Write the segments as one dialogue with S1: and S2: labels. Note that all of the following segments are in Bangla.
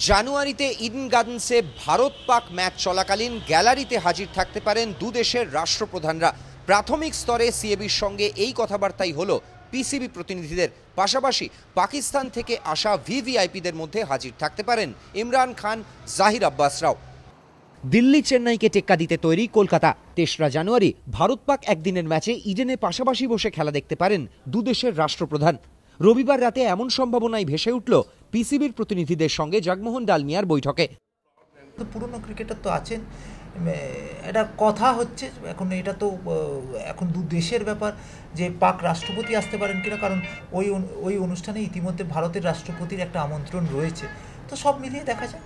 S1: জানুয়ারিতে ইডেন গার্ডেন্সে ভারত পাক ম্যাচ চলাকালীন গ্যালারিতে হাজির থাকতে পারেন দু দেশের রাষ্ট্রপ্রধানরা। প্রাথমিক স্তরে সিএবির সঙ্গে এই কথাবার্তাই হলো পিসিবি প্রতিনিধিদের। পাশাপাশি পাকিস্তান থেকে আসা ভিভিআইপিদের মধ্যে হাজির থাকতে পারেন ইমরান খান, জাহির আব্বাসরাও। দিল্লি চেন্নাইকে টেক্কা দিতে তৈরি কলকাতা। ৩রা জানুয়ারি ভারত পাক একদিনের ম্যাচে ইডেনে পাশাপাশি বসে খেলা দেখতে পারেন দু দেশের রাষ্ট্রপ্রধান। রবিবার রাতে এমন সম্ভাবনাই ভেসে উঠল পিসিবির প্রতিনিধিদের সঙ্গে জগমোহন ডালমিয়ার বৈঠকে।
S2: পুরনো ক্রিকেটার তো আছেন, এটা কথা হচ্ছে এখন, এটা তো এখন দু দেশের ব্যাপার যে পাক রাষ্ট্রপতি আসতে পারেন কিনা, কারণ ওই অনুষ্ঠানে ইতিমধ্যে ভারতের রাষ্ট্রপতির একটা আমন্ত্রণ রয়েছে। তো সব মিলিয়ে দেখা যায়।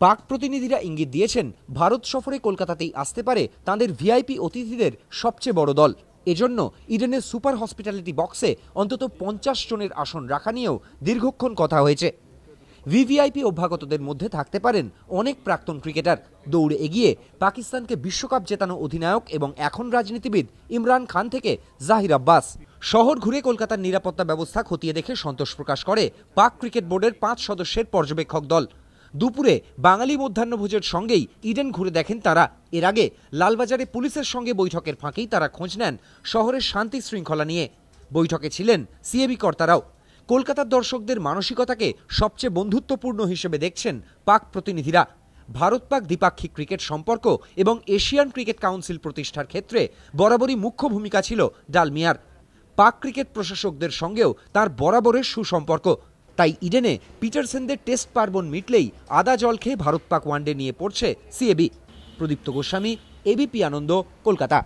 S1: পাক প্রতিনিধিরা ইঙ্গিত দিয়েছেন ভারত সফরে কলকাতাতেই আসতে পারে তাঁদের ভিআইপি অতিথিদের সবচেয়ে বড় দল। এজন্য ইডেনের সুপার হসপিটালিটি বক্সে অন্তত 50 জনের আসন রাখা নিয়েও দীর্ঘক্ষণ কথা হয়েছে। ভিভিআইপি অভ্যাগতদের মধ্যে থাকতে পারেন অনেক প্রাক্তন ক্রিকেটার। দৌড়ে এগিয়ে পাকিস্তানকে বিশ্বকাপ জেতানো অধিনায়ক এবং এখন রাজনীতিবিদ ইমরান খান থেকে জাহির আব্বাস। শহর ঘুরে কলকাতার নিরাপত্তা ব্যবস্থা খতিয়ে দেখে সন্তোষ প্রকাশ করে পাক ক্রিকেট বোর্ডের 5 সদস্যের পর্যবেক্ষক দল। দুপুরে বাঙালি মধ্যাহ্নভোজের সঙ্গেই ইডেন ঘুরে দেখেন তারা। এর আগে লালবাজারে পুলিশের সঙ্গে বৈঠকের ফাঁকেই তারা খোঁজ নেন শহরের শান্তি শৃঙ্খলা নিয়ে। বৈঠকে ছিলেন সিএবি কর্তারাও। কলকাতার দর্শকদের মানসিকতাকে সবচেয়ে বন্ধুত্বপূর্ণ হিসেবে দেখছেন পাক প্রতিনিধিরা। ভারত পাক দ্বিপাক্ষিক ক্রিকেট সম্পর্ক এবং এশিয়ান ক্রিকেট কাউন্সিল প্রতিষ্ঠার ক্ষেত্রে বরাবরই মুখ্য ভূমিকা ছিল ডালমিয়ার। পাক ক্রিকেট প্রশাসকদের সঙ্গেও তার বরাবরের সুসম্পর্ক। তাই ইডেনে পিটারসেনদের টেস্ট পার্বণ মিটলেই আদা জল খেয়ে ভারত পাক ওয়ানডে নিয়ে পড়ছে সিএবি। প্রদীপ্ত গোস্বামী, এবিপি আনন্দ, কলকাতা।